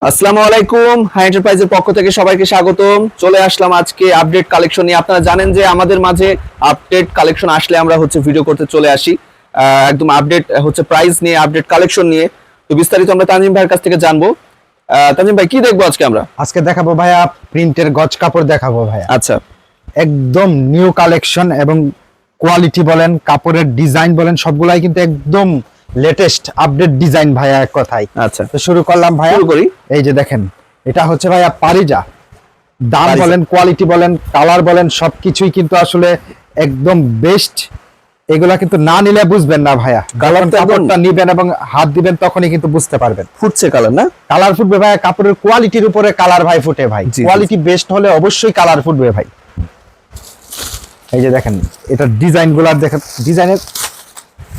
আসসালামু আলাইকুম, হাই এন্টারপ্রাইজের পক্ষ থেকে সবাইকে স্বাগতম। চলে আসলাম আজকে আপডেট কালেকশন নিয়ে। আপনারা জানেন যে আমাদের মাঝে আপডেট কালেকশন আসলে আমরা ভিডিও করতে চলে আসি, একদম আপডেট প্রাইস নিয়ে, আপডেট কালেকশন নিয়ে। তো বিস্তারিত আমরা তানজিম ভাইয়ের কাছ থেকে জানবো। তানজিম ভাই, কি দেখবো আজকে আমরা? আজকে দেখাবো ভাইয়া প্রিন্টের গজ কাপড় দেখাবো ভাইয়া। আচ্ছা, একদম নিউ কালেকশন এবং কোয়ালিটি বলেন, কাপড়ের ডিজাইন বলেন, সবগুলাই কিন্তু একদম লেটেস্ট আপডেট ডিজাইন ভাইয়া, এক কথাই। আচ্ছা, তো শুরু করলাম ভাইয়া, শুরু করি। এই যে দেখেন, এটা হচ্ছে ভাইয়া পারিজা। দাম পারিজা। বলেন, কোয়ালিটি বলেন, কালার বলেন, সবকিছুই কিন্তু আসলে একদম বেস্ট। এগুলা কিন্তু না নিলে বুঝবেন না ভাইয়া, যখন কাপড়টা নিবেন এবং হাত দিবেন তখনই কিন্তু বুঝতে পারবেন। ফুটছে কালার না? কালার ফুটবে ভাইয়া, কাপড়ের কোয়ালিটির উপরে কালার ভাই ফুটে ভাই। কোয়ালিটি বেস্ট হলে অবশ্যই কালার ফুটবে ভাই। এই যে দেখেন, এটা ডিজাইন গুলা দেখেন, ডিজাইনের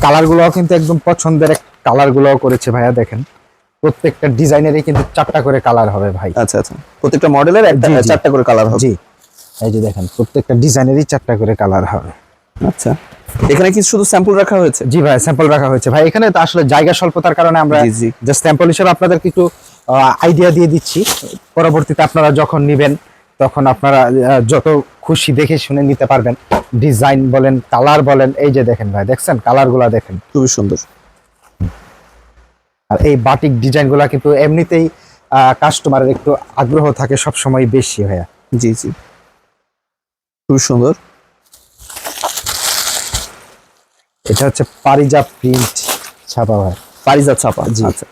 কালার গুলাও কিন্তু একদম পছন্দের কালার গুলাও করেছে ভাইয়া। দেখেন প্রত্যেকটা ডিজাইনেরই কিন্তু 4টা করে কালার হবে ভাই। আচ্ছা আচ্ছা, প্রত্যেকটা মডেলের একটা 4টা করে কালার হবে। জি, এই যে দেখেন, প্রত্যেকটা ডিজাইনেরই 4টা করে কালার হবে। আচ্ছা, এখানে কি শুধু স্যাম্পল রাখা হয়েছে? জি ভাই, স্যাম্পল রাখা হয়েছে ভাই। এখানে তো আসলে জায়গা স্বল্পতার কারণে আমরা জাস্ট স্যাম্পল হিসেবে আপনাদেরকে একটু আইডিয়া দিয়ে দিচ্ছি। পরবর্তীতে আপনারা যখন নেবেন তখন আপনারা যত খুশি দেখে শুনে নিতে পারবেন। ডিজাইন বলেন, কালার বলেন, এই যে দেখেন ভাই, দেখছেন কালারগুলা দেখেন, খুবই সুন্দর। আর এই বাটিক ডিজাইনগুলা কিন্তু এমনিতেই কাস্টমারের একটু আগ্রহ থাকে সব সময় বেশি ভাইয়া। জি জি, খুবই সুন্দর। এটা হচ্ছে পারিজা প্রিন্ট ছাপা ভাই, পারিজা ছাপা। জি। আচ্ছা,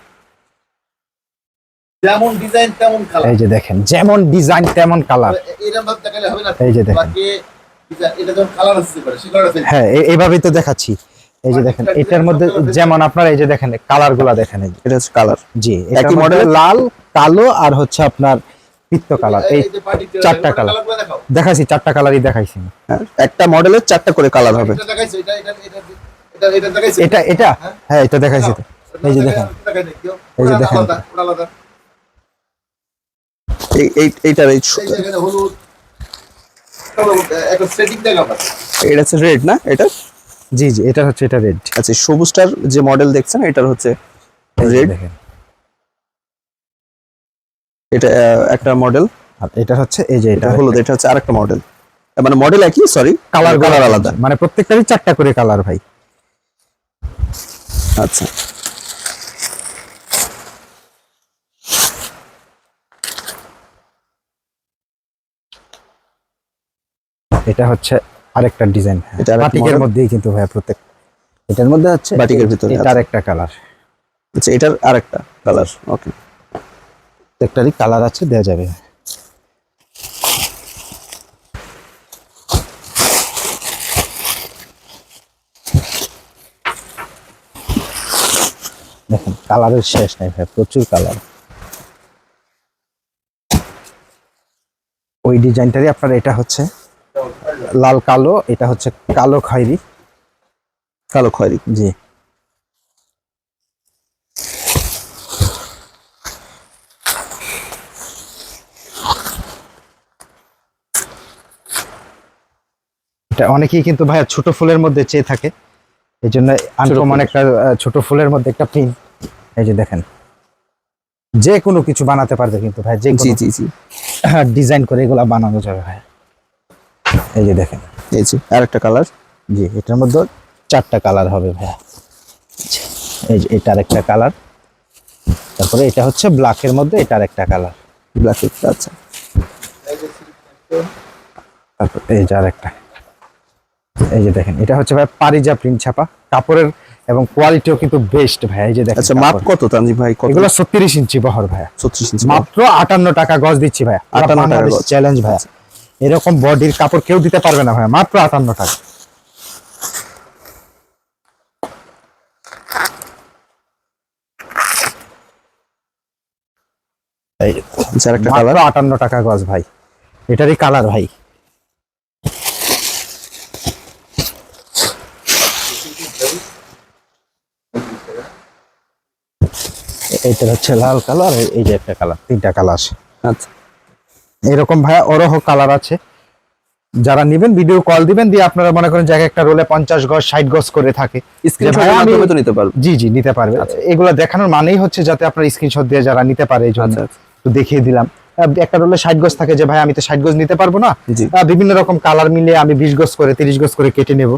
যেমন ডিজাইন তেমন কালার। এই যে দেখেন, যেমন ডিজাইন তেমন কালার। এরকম ভাবে দেখালে হবে না। এই যে দেখেন, বাকি এটা যখন কালার আসতে পারে সেই কালারটা হ্যাঁ এইভাবেই তো দেখাচ্ছি। এই যে দেখেন, এটার মধ্যে যেমন আপনারা এই যে দেখেন কালার গুলা দেখেন, এই যে এটা হচ্ছে কালার। জি, একই মডেল, লাল, কালো আর হচ্ছে আপনার পিত্ত কালার। এই 4টা কালার দেখাইছি, 4টা কালারই দেখাইছি। হ্যাঁ, একটা মডেলের 4টা করে কালার হবে। এটা দেখাইছো, এটা দেখাইছো। এটা এটা হ্যাঁ, এটা দেখাইছি তো। এই যে দেখেন, এই যে দেখেন, আলাদা এইটার এই এই যে এখানে হলুদ একটা সেটিং দেখাবো। এটা হচ্ছে রেড না? এটা জি জি, এটা হচ্ছে, এটা রেড। আচ্ছা, সবুজটার যে মডেল দেখছেন এটার হচ্ছে রেড। দেখেন, এটা একটা মডেল, আর এটা হচ্ছে এই যে এটা এটা হলুদ, এটা হচ্ছে আরেকটা মডেল। মানে মডেল একই, সরি কালার কালার আলাদা। মানে প্রত্যেকটারই 4টা করে কালার ভাই। আচ্ছা, এটা হচ্ছে আরেকটা ডিজাইন, এটা আরেকটা বাটিকের model। মধ্যেই কিন্তু ভাই প্রত্যেক, এটার মধ্যে হচ্ছে বাটিকের ভিতরে, এটা আচ্ছা। আরেকটা কালার, আচ্ছা, এটার আরেকটা কালার। ওকে, প্রত্যেকটারই কালার আছে, দেওয়া যাবে। দেখেন কালারের শেষ নাই ভাই, প্রচুর কালার। ওই ডিজাইনটারই আপনার, এটা হচ্ছে লাল কালো, এটা হচ্ছে কালো খয়েরি। কালো খয়েরি। জি, এটা অনেকেই কিন্তু ভাইয়া ছোট ফুলের মধ্যে চেয়ে থাকে, এই জন্য আনকমন একটা ছোট ফুলের মধ্যে একটা প্রিন্ট। এই যে দেখেন, যে কোনো কিছু বানাতে পারবে কিন্তু ভাই, যে জি জি জি, ডিজাইন করে এগুলা বানানো যাবে ভাই। এই যে দেখেন, এই যে আরেকটা কালার। জি, এটার মধ্যে 4টা কালার হবে ভাইয়া। এই যে এটা আরেকটা কালার, তারপরে এটা হচ্ছে ব্ল্যাকের মধ্যে, এটা আরেকটা কালার, ব্ল্যাক। আচ্ছা, তারপর এই যে আরেকটা। এই যে দেখেন, এটা হচ্ছে ভাই পারিজা প্রিন্ট ছাপা, কাপড়ের এবং কোয়ালিটিও কিন্তু বেস্ট ভাই। এই যে দেখেন, আচ্ছা, মাপ কত তানজিম ভাই? কত? এগুলো 36 ইঞ্চি বহর ভাইয়া, 36 ইঞ্চি। মাত্র 58 টাকা গজ দিচ্ছি ভাইয়া। 58 টাকা গজ চ্যালেঞ্জ ভাইয়া, এরকম বডির কাপড় কেউ দিতে পারবে না ভাইয়া, মাত্র 58 টাকা। এই আচ্ছা, আরেকটা মাত্র কালার। 58 টাকা গজ ভাই, এটারই কালার ভাই। এইটা হচ্ছে লাল কালার, এই যে একটা কালার, 3টা কালার আছে। আচ্ছা, এরকম ভাইয়া অরহ কালার আছে, যারা নেবেন ভিডিও কল দিবেন, দিয়ে আপনারা মনে করেন যে এক একটা রোলে 50 গজ 60 গজ করে থাকে, স্ক্রিনশটের মাধ্যমে তো নিতে পারবে। জি নিতে পারবে। এগুলো দেখানোর মানেই হচ্ছে যাতে আপনার স্ক্রিনশট দিয়ে যারা নিতে পারে, এই জন্য তো দেখিয়ে দিলাম। একটা রোলে 60 গজ থাকে, যে ভাই আমি তো 60 গজ নিতে পারবো না, বিভিন্ন রকম কালার মিলে আমি 20 গজ করে 30 গজ করে কেটে নেব,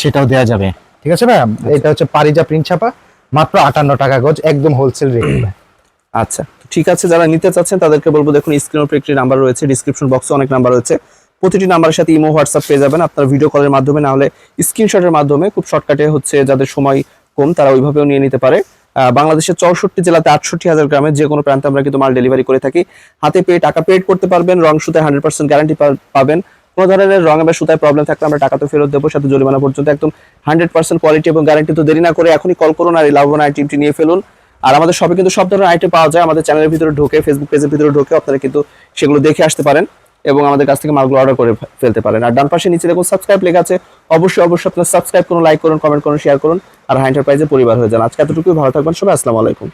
সেটাও দেওয়া যাবে। ঠিক আছে ভাই, এটা হচ্ছে পারিজা প্রিন্ট ছাপা, মাত্র 58 টাকা গজ, একদম হোলসেল রেট। আচ্ছা ঠিক আছে, যারা নিতে চাচ্ছেন তাদেরকে বলবো দেখুন স্ক্রিনের উপরে একটি নাম্বার রয়েছে, ডিসক্রিপশন বক্সে অনেক নাম্বার রয়েছে, প্রতিটি নাম্বারের সাথে ইমো হোয়াটসঅ্যাপ পেয়ে যাবেন। আপনারা ভিডিও কলের মাধ্যমে না হলে স্ক্রিনশটের মাধ্যমে খুব শর্টকাটে হচ্ছে যাদের সময় কম তারা ওইভাবেও নিয়ে নিতে পারে। বাংলাদেশের 64 জেলাতে 68,000 গ্রামের যে কোনো প্রান্তে আমরা কিন্তু মাল ডেলিভারি করে থাকি। হাতে পেয়ে টাকা পেড করতে পারবেন, রং সুতায় 100% গ্যারান্টি পাবেন। কোনো ধরনের রং বা সুতায় প্রবলেম থাকলে আমরা টাকা তো ফেরত দেবো, সাথে জরিমানা পর্যন্ত, একদম 100% কোয়ালিটি এবং গ্যারান্টি। তো দেরি না করে এখনই কল করুন আর এই লাভবান আইটেমটি নিয়ে ফেলুন। আর আমাদের শপে কিন্তু সব ধরনের আইটেম পাওয়া যায়, আমাদের চ্যানেলের ভিতরে ঢোকে, ফেসবুক পেজের ভিতরে ঢোকে, আপনারা কিন্তু সেগুলো দেখে আসতে পারেন এবং আমাদের কাছ থেকে মালগুলো অর্ডার করে ফেলতে পারেন। আর ডান পাশে নিচে দেখুন সাবস্ক্রাইব লেখা আছে, অবশ্যই আপনারা সাবস্ক্রাইব করুন, লাইক করুন, কমেন্ট করুন, শেয়ার করুন, আর হাই এন্টারপ্রাইজের পরিবার হয়ে যান। আজকে এতটুকুই, ভালো থাকবেন সবাই, আসসালামু আলাইকুম।